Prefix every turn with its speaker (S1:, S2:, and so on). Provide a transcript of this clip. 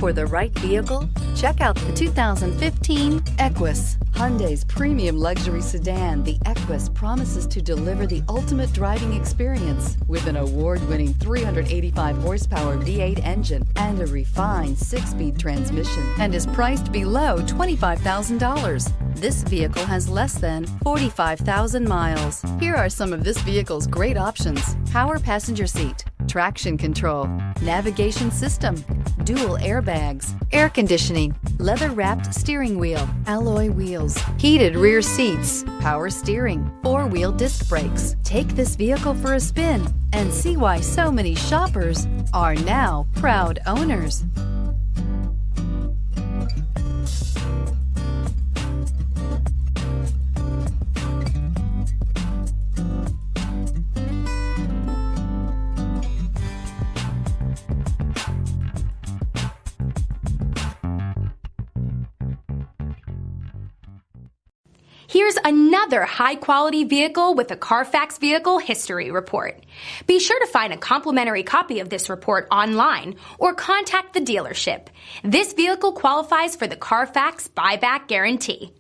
S1: For the right vehicle, check out the 2015 Equus. Hyundai's premium luxury sedan, the Equus, promises to deliver the ultimate driving experience with an award-winning 385 horsepower V8 engine and a refined 6-speed transmission, and is priced below $25,000. This vehicle has less than 45,000 miles. Here are some of this vehicle's great options: power passenger seat, traction control, navigation system, dual airbags, air conditioning, leather-wrapped steering wheel, alloy wheels, heated rear seats, power steering, 4-wheel disc brakes. Take this vehicle for a spin and see why so many shoppers are now proud owners.
S2: Here's another high-quality vehicle with a Carfax Vehicle History Report. Be sure to find a complimentary copy of this report online or contact the dealership. This vehicle qualifies for the Carfax Buyback Guarantee.